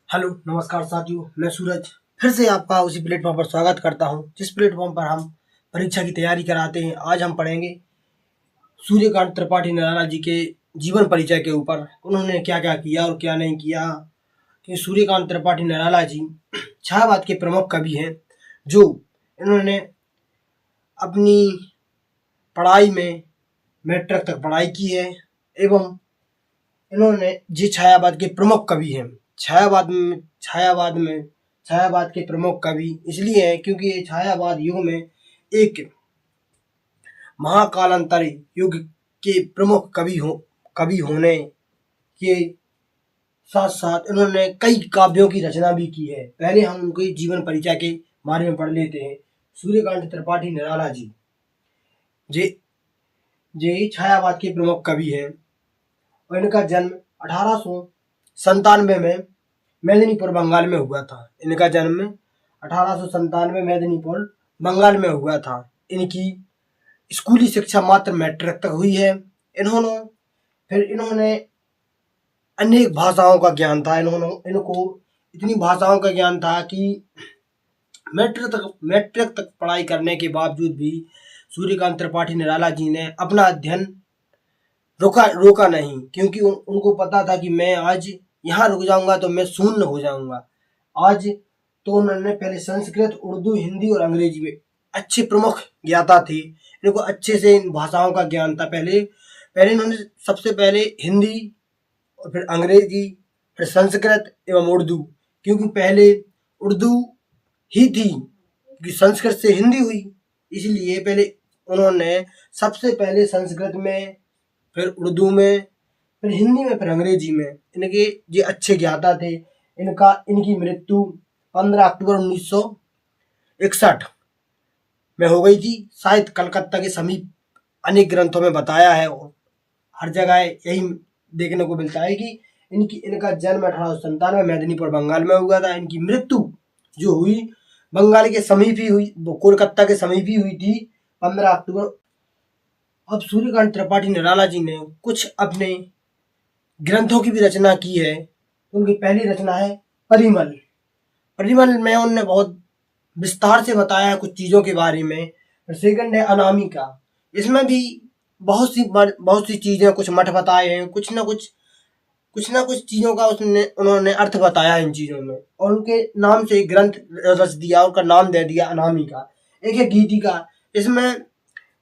Hello नमस्कार साथियों, मैं सूरज फिर से आपका उसी प्लेटफॉर्म पर स्वागत करता हूं जिस प्लेटफॉर्म पर हम परीक्षा की तैयारी कराते हैं। आज हम पढ़ेंगे सूर्यकांत त्रिपाठी निराला जी के जीवन परिचय के ऊपर। उन्होंने क्या क्या किया और क्या नहीं किया। कि सूर्यकांत त्रिपाठी निराला जी छायावाद के प्रमुख कवि हैं, जो इन्होंने अपनी पढ़ाई में मैट्रिक तक पढ़ाई की है एवं इन्होंने जी छायावाद के प्रमुख कवि हैं। छायावाद के प्रमुख कवि इसलिए हैं क्योंकि ये छायावाद युग में एक महाकालांतरी युग के प्रमुख कवि होने के साथ साथ इन्होंने कई काव्यों की रचना भी की है। पहले हम उनके जीवन परिचय के बारे में पढ़ लेते हैं। सूर्यकांत त्रिपाठी निराला जी जे जे छायावाद के प्रमुख कवि हैं और इनका जन्म 1897 में मेदिनीपुर बंगाल में हुआ था। इनका जन्म 1897 मेदिनीपुर बंगाल में हुआ था। इनकी स्कूली शिक्षा मात्र मैट्रिक तक हुई है। इन्होंने अनेक भाषाओं का ज्ञान था। इनको इतनी भाषाओं का ज्ञान था कि मैट्रिक तक पढ़ाई करने के बावजूद भी सूर्यकांत त्रिपाठी निराला जी ने अपना अध्ययन रोका नहीं, क्योंकि उनको पता था कि मैं आज यहाँ रुक जाऊंगा तो मैं शून्य हो जाऊंगा। आज तो उन्होंने पहले संस्कृत, उर्दू, हिंदी और अंग्रेजी में अच्छे प्रमुख ज्ञाता थे। इनको अच्छे से इन भाषाओं का ज्ञान था। पहले इन्होंने सबसे पहले हिंदी और फिर अंग्रेजी, फिर संस्कृत एवं उर्दू, क्योंकि पहले उर्दू ही थी क्योंकि संस्कृत से हिंदी हुई, इसलिए पहले उन्होंने सबसे पहले संस्कृत में, फिर उर्दू में, फिर हिंदी में, फिर अंग्रेजी में इनके ये अच्छे ज्ञाता थे। इनकी मृत्यु 15 अक्टूबर 1961 में हो गई थी। शायद कलकत्ता के समीप अनेक ग्रंथों में बताया है और हर जगह यही देखने को मिलता है कि इनका जन्म 1897 मेदिनीपुर बंगाल में हुआ था। इनकी मृत्यु जो हुई बंगाल के समीप ही हुई, कोलकाता के समीप ही हुई थी, 15 अक्टूबर। अब सूर्यकांत त्रिपाठी निराला जी ने कुछ अपने ग्रंथों की भी रचना की है। उनकी पहली रचना है परिमल। परिमल में उन्होंने बहुत विस्तार से बताया है कुछ चीज़ों के बारे में। सेकंड है अनामिका। इसमें भी बहुत सी चीज़ें, कुछ मठ बताए हैं, कुछ ना कुछ चीज़ों का उन्होंने अर्थ बताया इन चीज़ों में, और उनके नाम से एक ग्रंथ रच दिया, उनका नाम दे दिया अनामिका। एक है गीतिका। इसमें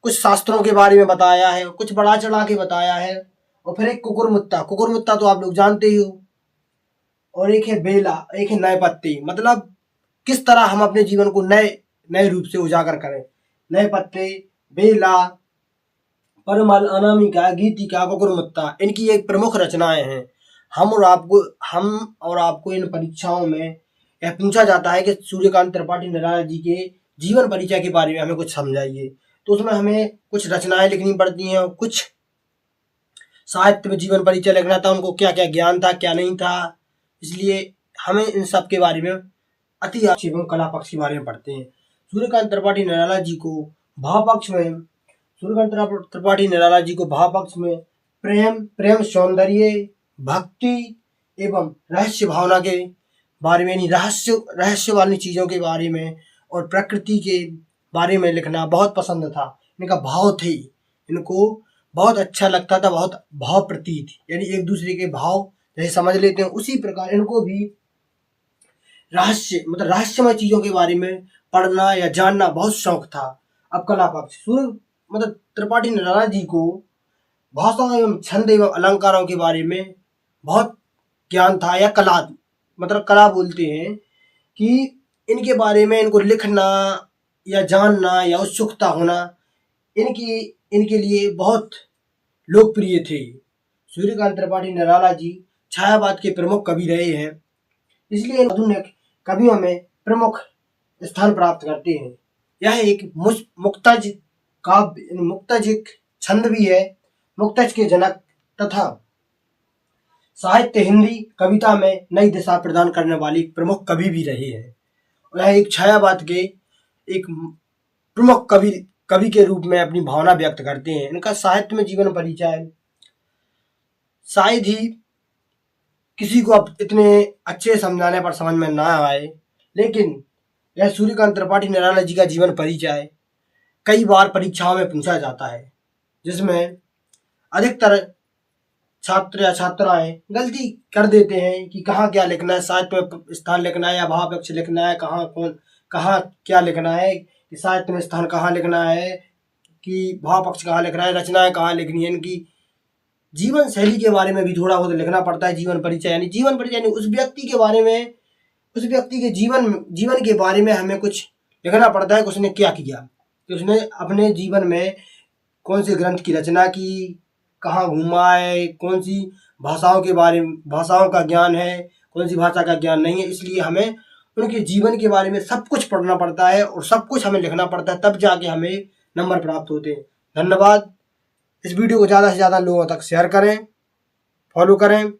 कुछ शास्त्रों के बारे में बताया है, कुछ बढ़ा चढ़ा के बताया है। और फिर एक कुकुरमुत्ता तो आप लोग जानते ही हो। और एक है बेला, एक है नए पत्ते। मतलब किस तरह हम अपने जीवन को नए रूप से उजागर करें। नए पत्ते, बेला, परिमल, अनामिका, गीतिका, कुकुरमुत्ता इनकी एक प्रमुख रचनाएं हैं। हम और आपको इन परीक्षाओं में यह पूछा जाता है कि सूर्यकांत त्रिपाठी निराला जी के जीवन परिचय के बारे में हमें कुछ समझाइए। तो उसमें हमें कुछ रचनाएं लिखनी पड़ती हैं और कुछ साहित्य में जीवन परिचय लिखना था, उनको क्या क्या ज्ञान था, क्या नहीं था। इसलिए हमें इन सब के बारे में अति एवं कला पक्ष के बारे में पढ़ते हैं। सूर्यकांत त्रिपाठी निराला जी को भाव पक्ष में प्रेम, सौंदर्य, भक्ति एवं रहस्य भावना के बारे में, यानी रहस्य वाली चीज़ों के बारे में और प्रकृति के बारे में लिखना बहुत पसंद था। इनका भाव थे, इनको बहुत अच्छा लगता था, बहुत भाव प्रतीत, यानी एक दूसरे के भाव जैसे समझ लेते हैं उसी प्रकार इनको भी रहस्यमय चीज़ों के बारे में पढ़ना या जानना बहुत शौक था। अब कला पक्ष, त्रिपाठी निराला जी को भाषा एवं छंद एवं अलंकारों के बारे में बहुत ज्ञान था, या कला बोलते हैं कि इनके बारे में, इनको लिखना या जानना या उत्सुकता होना इनके लिए बहुत लोकप्रिय थे। सूर्यकांत त्रिपाठी निराला जी छायावाद के प्रमुख कवि रहे हैं, इसलिए आधुनिक कवियों में प्रमुख स्थान प्राप्त करते हैं। यह एक मुक्तज छंद भी है। मुक्तज के जनक तथा साहित्य हिंदी कविता में नई दिशा प्रदान करने वाली प्रमुख कवि भी रहे हैं। यह एक छायावाद के एक प्रमुख कवि के रूप में अपनी भावना व्यक्त करते हैं। इनका साहित्य में जीवन परिचय शायद ही किसी को अब इतने अच्छे समझाने पर समझ में ना आए, लेकिन यह सूर्यकांत त्रिपाठी निराला जी का जीवन परिचय कई बार परीक्षाओं में पूछा जाता है, जिसमें अधिकतर छात्र या छात्राएं गलती कर देते हैं कि कहाँ क्या लिखना है, साहित्य में स्थान लिखना है या भावापेक्ष लिखना है, कहाँ क्या लिखना है, कि साहित्य में स्थान कहाँ लिखना है, कि भावापक्ष कहाँ लिखना है, रचनाएं कहाँ लिखनी है। इनकी जीवन शैली के बारे में भी थोड़ा बहुत लिखना पड़ता है। जीवन परिचय यानी उस व्यक्ति के बारे में, उस व्यक्ति के जीवन के बारे में हमें कुछ लिखना पड़ता है कि उसने क्या किया, कि उसने अपने जीवन में कौन से ग्रंथ की रचना की, कहाँ घूमा है, कौन सी भाषाओं का ज्ञान है, कौन सी भाषा का ज्ञान नहीं है। इसलिए हमें उनके जीवन के बारे में सब कुछ पढ़ना पड़ता है और सब कुछ हमें लिखना पड़ता है, तब जाके हमें नंबर प्राप्त होते हैं। धन्यवाद। इस वीडियो को ज़्यादा से ज़्यादा लोगों तक शेयर करें, फॉलो करें।